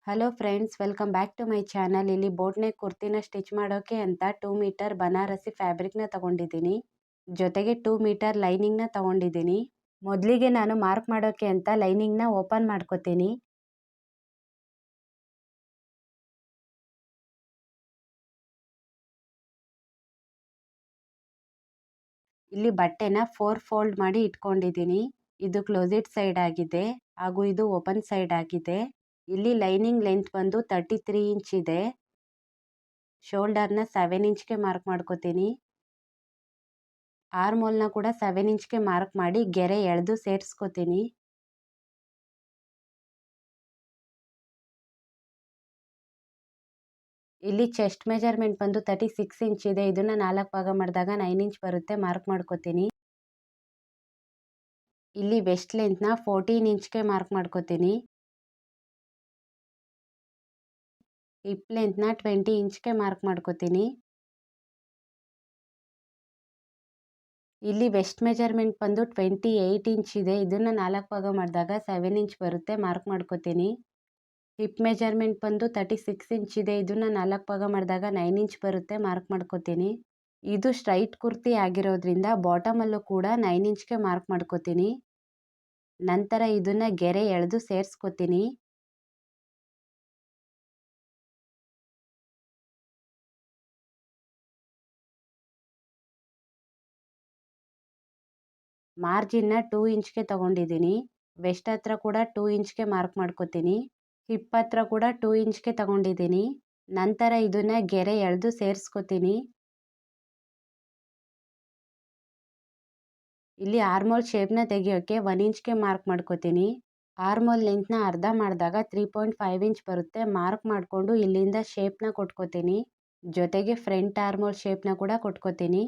Hello friends, welcome back to my channel. ಇಲ್ಲಿ boat neck ಕುರ್ತಿನ stitch ಮಾಡೋಕೆ ಅಂತ 2 ಮೀಟರ್ ಬನಾರಸಿ ಫ್ಯಾಬ್ರಿಕ್ನ ತಗೊಂಡಿದ್ದೀನಿ. ಜೊತೆಗೆ 2 ಮೀಟರ್ ಲೈನಿಂಗ್ನ ತಗೊಂಡಿದ್ದೀನಿ. ಮೊದಲಿಗೆ ನಾನು ಮಾರ್ಕ್ ಮಾಡೋಕೆ ಅಂತ ಲೈನಿಂಗ್ನ ಓಪನ್ ಮಾಡ್ಕೋತೀನಿ. ಇಲ್ಲಿ ಬಟ್ಟೆನ 4 ಫೋಲ್ಡ್ ಮಾಡಿ ಇಟ್ಕೊಂಡಿದ್ದೀನಿ. ಇದು ಕ್ಲೋಸೆಟ್ ಸೈಡ್ ಆಗಿದೆ ಹಾಗೂ ಇದು ಓಪನ್ ಸೈಡ್ ಆಗಿದೆ. ಇಲ್ಲಿ ಲೈನಿಂಗ್ ಲೆಂತ್ ಬಂದು 33 ಇಂಚ್ ಇದೆ. ಶೋಲ್ಡರ್ನ 7 ಇಂಚ್ಗೆ ಮಾರ್ಕ್ ಮಾಡ್ಕೋತೀನಿ. ಆರ್ಮೋಲ್ನ ಕೂಡ 7 ಇಂಚ್ಗೆ ಮಾರ್ಕ್ ಮಾಡಿ ಗೆರೆ ಎಳೆದು ಸೇರಿಸ್ಕೋತೀನಿ. ಇಲ್ಲಿ ಚೆಸ್ಟ್ ಮೆಜರ್ಮೆಂಟ್ ಬಂದು 36 ಇಂಚ್ ಇದೆ. ಇದನ್ನ 4 ಭಾಗ ಮಾಡಿದಾಗ 9 ಇಂಚ್ ಬರುತ್ತೆ. ಮಾರ್ಕ್ ಮಾಡ್ಕೋತೀನಿ. ಇಲ್ಲಿ ವೆಸ್ಟ್ ಲೆಂತ್ನ 14 ಇಂಚ್ಗೆ ಮಾರ್ಕ್ ಮಾಡ್ಕೋತೀನಿ. ಹಿಪ್ ಲೆಂತ್ನ 20 ಇಂಚ್ಗೆ ಮಾರ್ಕ್ ಮಾಡ್ಕೋತೀನಿ. ಇಲ್ಲಿ ವೆಸ್ಟ್ ಮೆಜರ್ಮೆಂಟ್ ಬಂದು 28 ಇಂಚ್ ಇದೆ. ಇದನ್ನ 4 ಭಾಗ ಮಾಡಿದಾಗ 7 ಇಂಚ್ ಬರುತ್ತೆ. ಮಾರ್ಕ್ ಮಾಡ್ಕೋತೀನಿ. ಹಿಪ್ ಮೆಜರ್ಮೆಂಟ್ ಬಂದು 36 ಇಂಚ್ ಇದೆ. ಇದನ್ನ 4 ಭಾಗ ಮಾಡಿದಾಗ 9 ಇಂಚ್ ಬರುತ್ತೆ. ಮಾರ್ಕ್ ಮಾಡ್ಕೋತೀನಿ. ಇದು ಸ್ಟ್ರೈಟ್ ಕುರ್ತಿ ಆಗಿರೋದ್ರಿಂದ ಬಾಟಮಲ್ಲೂ ಕೂಡ 9 ಇಂಚ್ಗೆ ಮಾರ್ಕ್ ಮಾಡ್ಕೋತೀನಿ. ನಂತರ ಇದನ್ನ ಗೆರೆ ಎಳೆದು ಸೇರಿಸ್ಕೋತೀನಿ. ಮಾರ್ಜಿನ್ನ 2 ಇಂಚ್ಗೆ ತಗೊಂಡಿದ್ದೀನಿ. ವೆಸ್ಟ್ ಹತ್ರ ಕೂಡ 2 ಇಂಚ್ಗೆ ಮಾರ್ಕ್ ಮಾಡ್ಕೋತೀನಿ. ಹಿಪ್ ಹತ್ರ ಕೂಡ 2 ಇಂಚ್ಗೆ ತಗೊಂಡಿದ್ದೀನಿ. ನಂತರ ಇದನ್ನ ಗೆರೆ ಎಳೆದು ಸೇರಿಸ್ಕೋತೀನಿ. ಇಲ್ಲಿ ಆರ್ಮೋಲ್ ಶೇಪ್ನ ತೆಗಿಯೋಕೆ 1 ಇಂಚ್ಗೆ ಮಾರ್ಕ್ ಮಾಡ್ಕೋತೀನಿ. ಆರ್ಮೋಲ್ ಲೆಂತ್ನ ಅರ್ಧ ಮಾಡಿದಾಗ 3.5 ಇಂಚ್ ಬರುತ್ತೆ. ಮಾರ್ಕ್ ಮಾಡಿಕೊಂಡು ಇಲ್ಲಿಂದ ಶೇಪ್ನ ಕೊಟ್ಕೋತೀನಿ. ಜೊತೆಗೆ ಫ್ರಂಟ್ ಆರ್ಮೋಲ್ ಶೇಪ್ನ ಕೂಡ ಕೊಟ್ಕೋತೀನಿ.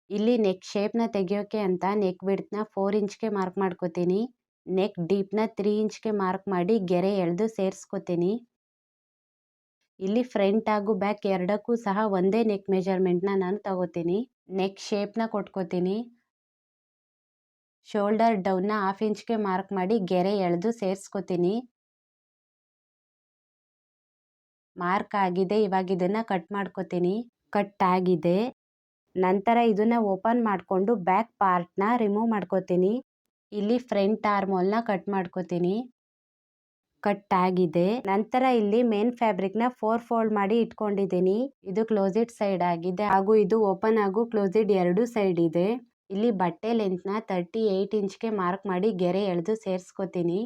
ಇಲ್ಲಿ ನೆಕ್ ಶೇಪ್ನ ತೆಗಿಯೋಕೆ ಅಂತ ನೆಕ್ ವಿಡ್ತ್ನ 4 ಇಂಚ್ಗೆ ಮಾರ್ಕ್ ಮಾಡ್ಕೋತೀನಿ. ನೆಕ್ ಡೀಪ್ನ 3 ಇಂಚ್ಗೆ ಮಾರ್ಕ್ ಮಾಡಿ ಗೆರೆ ಎಳೆದು ಸೇರಿಸ್ಕೋತೀನಿ. ಇಲ್ಲಿ ಫ್ರಂಟ್ ಹಾಗೂ ಬ್ಯಾಕ್ ಎರಡಕ್ಕೂ ಸಹ ಒಂದೇ ನೆಕ್ ಮೆಜರ್ಮೆಂಟ್ನ ನಾನು ತಗೋತೀನಿ. ನೆಕ್ ಶೇಪ್ನ ಕೊಟ್ಕೋತೀನಿ. ಶೋಲ್ಡರ್ ಡೌನ್ನ 1/2 ಇಂಚ್ಗೆ ಮಾರ್ಕ್ ಮಾಡಿ ಗೆರೆ ಎಳೆದು ಸೇರಿಸ್ಕೋತೀನಿ. ಮಾರ್ಕ್ ಆಗಿದೆ. ಇವಾಗ ಇದನ್ನ ಕಟ್ ಮಾಡ್ಕೋತೀನಿ. ಕಟ್ ಆಗಿದೆ. ನಂತರ ಇದನ್ನ ಓಪನ್ ಮಾಡಿಕೊಂಡು ಬ್ಯಾಕ್ ಪಾರ್ಟ್ನ ರಿಮೂವ್ ಮಾಡ್ಕೋತೀನಿ. ಇಲ್ಲಿ ಫ್ರಂಟ್ ಆರ್ಮೋಲ್ನ ಕಟ್ ಮಾಡ್ಕೋತೀನಿ. ಕಟ್ ಆಗಿದೆ. ನಂತರ ಇಲ್ಲಿ ಮೇನ್ ಫ್ಯಾಬ್ರಿಕ್ನ 4 ಫೋಲ್ಡ್ ಮಾಡಿ ಇಟ್ಕೊಂಡಿದ್ದೀನಿ. ಇದು ಕ್ಲೋಸೆಟ್ ಸೈಡ್ ಆಗಿದೆ ಹಾಗೂ ಇದು ಓಪನ್ ಹಾಗೂ ಕ್ಲೋಸೆಟ್ ಎರಡು ಸೈಡ್ ಇದೆ. ಇಲ್ಲಿ ಬಟ್ಟೆ ಲೆಂತ್ನ 38 ಇಂಚ್ಗೆ ಮಾರ್ಕ್ ಮಾಡಿ ಗೆರೆ ಎಳೆದು ಸೇರಿಸ್ಕೋತೀನಿ.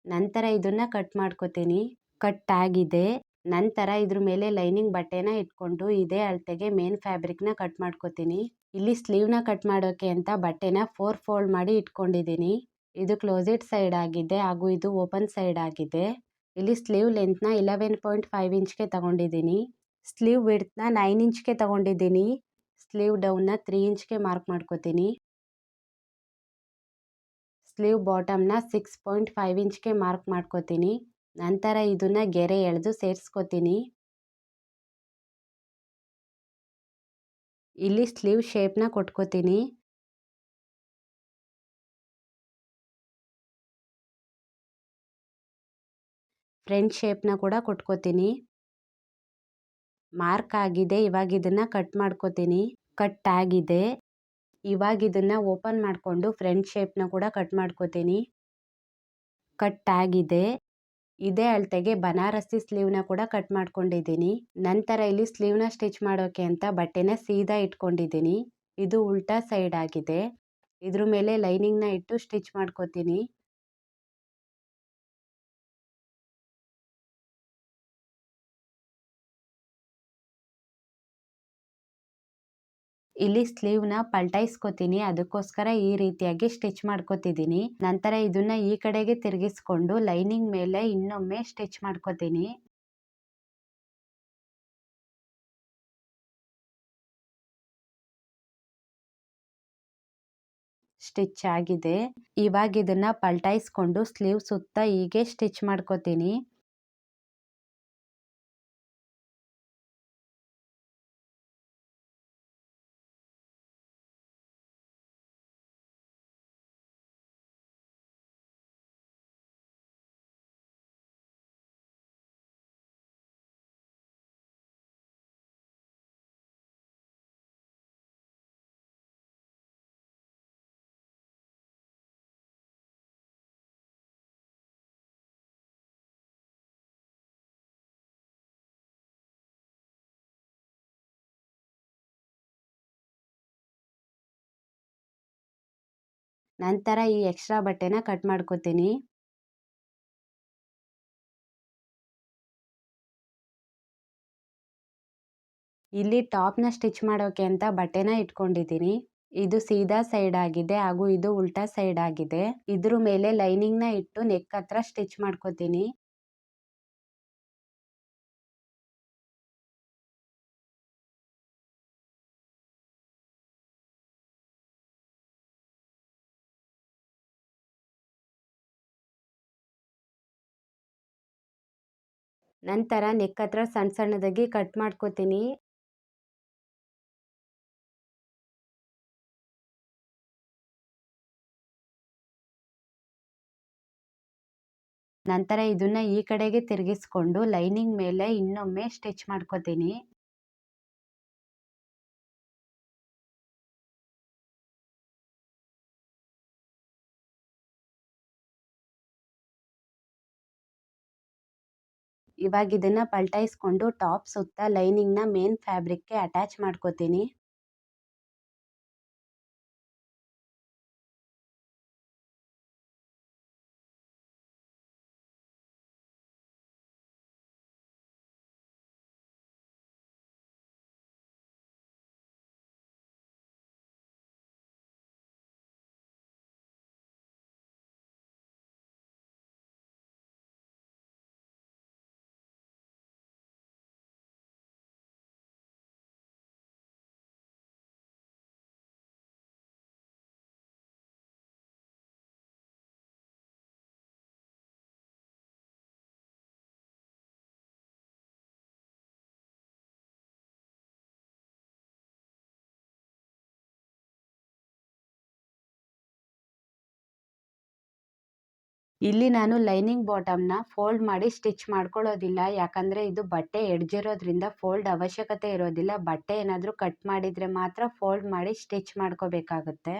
ನಂತರ ಇದನ್ನ ಕಟ್ ಮಾಡ್ಕೋತೀನಿ. ಕಟ್ ಆಗಿದೆ. ನಂತರ ಇದ್ರ ಮೇಲೆ ಲೈನಿಂಗ್ ಬಟ್ಟೆನ ಇಟ್ಕೊಂಡು ಇದೇ ಅಳತೆಗೆ ಮೇನ್ ಫ್ಯಾಬ್ರಿಕ್ನ ಕಟ್ ಮಾಡ್ಕೋತೀನಿ. ಇಲ್ಲಿ ಸ್ಲೀವ್ನ ಕಟ್ ಮಾಡೋಕೆ ಅಂತ ಬಟ್ಟೆನ 4 ಫೋಲ್ಡ್ ಮಾಡಿ ಇಟ್ಕೊಂಡಿದ್ದೀನಿ. ಇದು ಕ್ಲೋಸೆಟ್ ಸೈಡ್ ಆಗಿದೆ ಹಾಗೂ ಇದು ಓಪನ್ ಸೈಡ್ ಆಗಿದೆ. ಇಲ್ಲಿ ಸ್ಲೀವ್ ಲೆಂತ್ನ 11.5 ಇಂಚ್ಗೆ ತಗೊಂಡಿದ್ದೀನಿ. ಸ್ಲೀವ್ ವಿಡ್ತ್ನ 9 ಇಂಚ್ಗೆ ತಗೊಂಡಿದ್ದೀನಿ. ಸ್ಲೀವ್ ಡೌನ್ನ 3 ಇಂಚ್ಗೆ ಮಾರ್ಕ್ ಮಾಡ್ಕೋತೀನಿ. ಸ್ಲೀವ್ ಬಾಟಮ್ನ 6.5 ಇಂಚ್ಗೆ ಮಾರ್ಕ್ ಮಾಡ್ಕೋತೀನಿ. ನಂತರ ಇದನ್ನ ಗೆರೆ ಎಳೆದು ಸೇರಿಸ್ಕೋತೀನಿ. ಇಲ್ಲಿ ಸ್ಲೀವ್ ಶೇಪ್ನ ಕೊಟ್ಕೋತೀನಿ. ಫ್ರಂಟ್ ಶೇಪ್ನ ಕೂಡ ಕೊಟ್ಕೋತೀನಿ. ಮಾರ್ಕ್ ಆಗಿದೆ. ಇವಾಗ ಇದನ್ನ ಕಟ್ ಮಾಡ್ಕೋತೀನಿ. ಕಟ್ ಆಗಿದೆ. ಇವಾಗ ಇದನ್ನ ಓಪನ್ ಮಾಡಿಕೊಂಡು ಫ್ರಂಟ್ ಶೇಪ್ನ ಕೂಡ ಕಟ್ ಮಾಡ್ಕೋತೀನಿ. ಕಟ್ ಆಗಿದೆ. ಇದೇ ಅಳತೆಗೆ ಬನಾರಸಿ ಸ್ಲೀವ್ನ ಕೂಡ ಕಟ್ ಮಾಡ್ಕೊಂಡಿದ್ದೀನಿ. ನಂತರ ಇಲ್ಲಿ ಸ್ಲೀವ್ನ ಸ್ಟಿಚ್ ಮಾಡೋಕೆ ಅಂತ ಬಟ್ಟೆನ ಸೀದಾ ಇಟ್ಕೊಂಡಿದ್ದೀನಿ. ಇದು ಉಲ್ಟಾ ಸೈಡ್ ಆಗಿದೆ. ಇದ್ರ ಮೇಲೆ ಲೈನಿಂಗ್ನ ಇಟ್ಟು ಸ್ಟಿಚ್ ಮಾಡ್ಕೋತೀನಿ. ಇಲ್ಲಿ ಸ್ಲೀವ್ನ ಪಲ್ಟಾಯಿಸ್ಕೋತೀನಿ. ಅದಕ್ಕೋಸ್ಕರ ಈ ರೀತಿಯಾಗಿ ಸ್ಟಿಚ್ ಮಾಡ್ಕೋತಿದ್ದೀನಿ. ನಂತರ ಇದನ್ನ ಈ ಕಡೆಗೆ ತಿರುಗಿಸ್ಕೊಂಡು ಲೈನಿಂಗ್ ಮೇಲೆ ಇನ್ನೊಮ್ಮೆ ಸ್ಟಿಚ್ ಮಾಡ್ಕೋತೀನಿ. ಸ್ಟಿಚ್ ಆಗಿದೆ. ಇವಾಗ ಇದನ್ನ ಪಲ್ಟಾಯಿಸ್ಕೊಂಡು ಸ್ಲೀವ್ ಸುತ್ತ ಹೀಗೆ ಸ್ಟಿಚ್ ಮಾಡ್ಕೋತೀನಿ. ನಂತರ ಈ ಎಕ್ಸ್ಟ್ರಾ ಬಟ್ಟೆನ ಕಟ್ ಮಾಡ್ಕೋತೀನಿ. ಇಲ್ಲಿ ಟಾಪ್ನ ಸ್ಟಿಚ್ ಮಾಡೋಕೆ ಅಂತ ಬಟ್ಟೆನ ಇಟ್ಕೊಂಡಿದ್ದೀನಿ. ಇದು ಸೀದಾ ಸೈಡ್ ಆಗಿದೆ ಹಾಗೂ ಇದು ಉಲ್ಟಾ ಸೈಡ್ ಆಗಿದೆ. ಇದ್ರ ಮೇಲೆ ಲೈನಿಂಗ್ನ ಇಟ್ಟು ನೆಕ್ ಹತ್ರ ಸ್ಟಿಚ್ ಮಾಡ್ಕೋತೀನಿ. ನಂತರ ನೆಕ್ ಹತ್ರ ಸಣ್ಣ ಸಣ್ಣದಾಗಿ ಕಟ್ ಮಾಡ್ಕೋತೀನಿ. ನಂತರ ಇದನ್ನ ಈ ಕಡೆಗೆ ತಿರುಗಿಸ್ಕೊಂಡು ಲೈನಿಂಗ್ ಮೇಲೆ ಇನ್ನೊಮ್ಮೆ ಸ್ಟಿಚ್ ಮಾಡ್ಕೋತೀನಿ. ಇವಾಗ ಇದನ್ನ ಪಲ್ಟಾಯಿಸ್ಕೊಂಡು ಟಾಪ್ ಸುತ್ತ ಲೈನಿಂಗ್ನ ಮೇನ್ ಫ್ಯಾಬ್ರಿಕ್ಗೆ ಅಟ್ಯಾಚ್ ಮಾಡ್ಕೋತೀನಿ. ಇಲ್ಲಿ ನಾನು ಲೈನಿಂಗ್ ಬಾಟಮ್ನ ಫೋಲ್ಡ್ ಮಾಡಿ ಸ್ಟಿಚ್ ಮಾಡ್ಕೊಳ್ಳೋದಿಲ್ಲ, ಯಾಕಂದರೆ ಇದು ಬಟ್ಟೆ ಎಡ್ಜಿರೋದ್ರಿಂದ ಫೋಲ್ಡ್ ಅವಶ್ಯಕತೆ ಇರೋದಿಲ್ಲ. ಬಟ್ಟೆ ಏನಾದರೂ ಕಟ್ ಮಾಡಿದರೆ ಮಾತ್ರ ಫೋಲ್ಡ್ ಮಾಡಿ ಸ್ಟಿಚ್ ಮಾಡ್ಕೋಬೇಕಾಗುತ್ತೆ.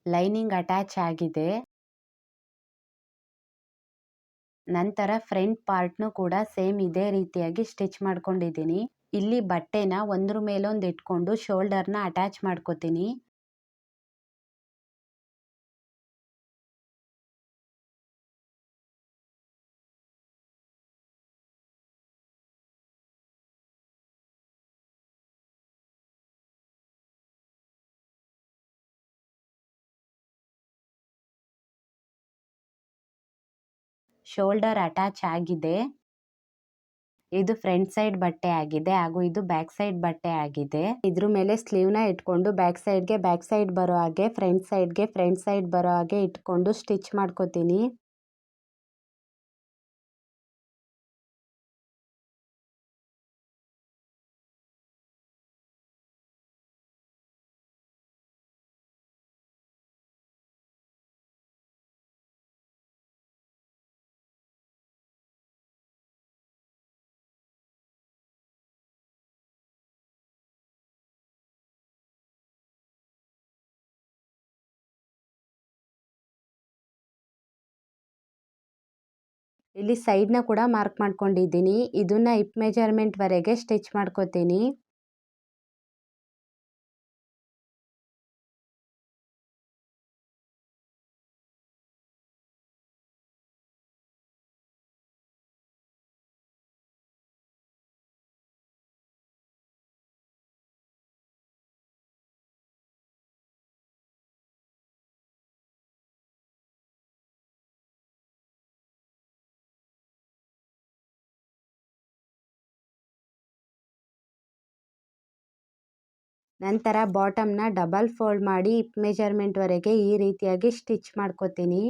ಲೈನಿಂಗ್ ಅಟ್ಯಾಚ್ ಆಗಿದೆ. ನಂತರ ಫ್ರಂಟ್ ಪಾರ್ಟ್ನು ಕೂಡ ಸೇಮ್ ಇದೇ ರೀತಿಯಾಗಿ ಸ್ಟಿಚ್ ಮಾಡ್ಕೊಂಡಿದ್ದೀನಿ. ಇಲ್ಲಿ ಬಟ್ಟೆನ ಒಂದ್ರ ಮೇಲೊಂದು ಇಟ್ಕೊಂಡು ಶೋಲ್ಡರ್ನ ಅಟ್ಯಾಚ್ ಮಾಡ್ಕೋತೀನಿ. ಶೋಲ್ಡರ್ ಅಟ್ಯಾಚ್ ಆಗಿದೆ. ಇದು ಫ್ರಂಟ್ ಸೈಡ್ ಬಟ್ಟೆ ಆಗಿದೆ ಹಾಗೂ ಇದು ಬ್ಯಾಕ್ ಸೈಡ್ ಬಟ್ಟೆ ಆಗಿದೆ. ಇದ್ರ ಮೇಲೆ ಸ್ಲೀವ್ನ ಇಟ್ಕೊಂಡು ಬ್ಯಾಕ್ ಸೈಡ್ ಬರೋ ಹಾಗೆ ಫ್ರಂಟ್ ಸೈಡ್ ಬರೋ ಹಾಗೆ ಇಟ್ಕೊಂಡು ಸ್ಟಿಚ್ ಮಾಡ್ಕೋತೀನಿ. ಇಲ್ಲಿ ಸೈಡ್ನ ಕೂಡ ಮಾರ್ಕ್ ಮಾಡ್ಕೊಂಡಿದ್ದೀನಿ. ಇದನ್ನ ಹಿಪ್ ಮೆಜರ್ಮೆಂಟ್ ವರೆಗೆ ಸ್ಟಿಚ್ ಮಾಡ್ಕೋತೀನಿ. ನಂತರ ಬಾಟಮ್ನ ಡಬಲ್ ಫೋಲ್ಡ್ ಮಾಡಿ ಹಿಪ್ ಮೆಜರ್ಮೆಂಟ್ವರೆಗೆ ಈ ರೀತಿಯಾಗಿ ಸ್ಟಿಚ್ ಮಾಡ್ಕೋತೀನಿ.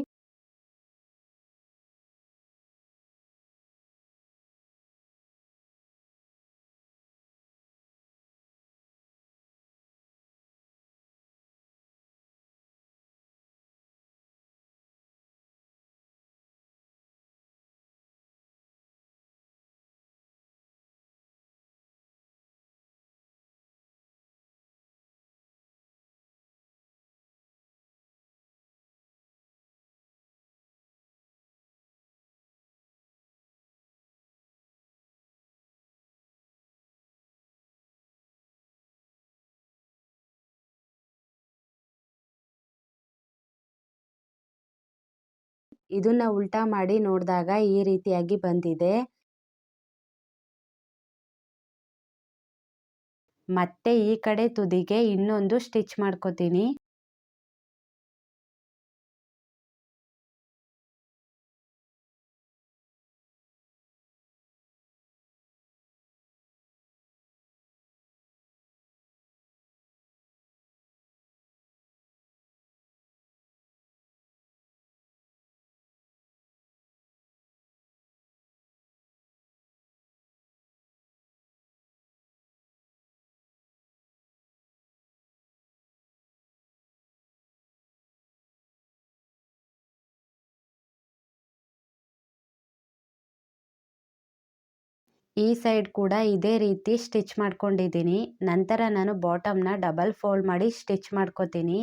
ಇದನ್ನ ಉಲ್ಟಾ ಮಾಡಿ ನೋಡಿದಾಗ ಈ ರೀತಿಯಾಗಿ ಬಂದಿದೆ. ಮತ್ತೆ ಈ ಕಡೆ ತುದಿಗೆ ಇನ್ನೊಂದು ಸ್ಟಿಚ್ ಮಾಡ್ಕೋತೀನಿ. ಈ ಸೈಡ್ ಕೂಡ ಇದೇ ರೀತಿ ಸ್ಟಿಚ್ ಮಾಡ್ಕೊಂಡಿದ್ದೀನಿ. ನಂತರ ನಾನು ಬಾಟಮ್ನ ಡಬಲ್ ಫೋಲ್ಡ್ ಮಾಡಿ ಸ್ಟಿಚ್ ಮಾಡ್ಕೋತೀನಿ.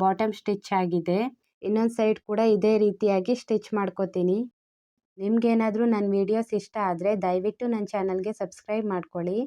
ಬಾಟಮ್ ಸ್ಟಿಚ್ ಆಗಿದೆ. ಇನ್ನೊಂದು ಸೈಡ್ ಕೂಡ ಇದೇ ರೀತಿಯಾಗಿ ಸ್ಟಿಚ್ ಮಾಡ್ಕೋತೀನಿ. ನಿಮ್ಗೇನಾದರೂ ನನ್ನ ವಿಡಿಯೋಸ್ ಇಷ್ಟ ಆದರೆ ದಯವಿಟ್ಟು ನನ್ನ ಚಾನಲ್ಗೆ ಸಬ್ಸ್ಕ್ರೈಬ್ ಮಾಡ್ಕೊಳ್ಳಿ.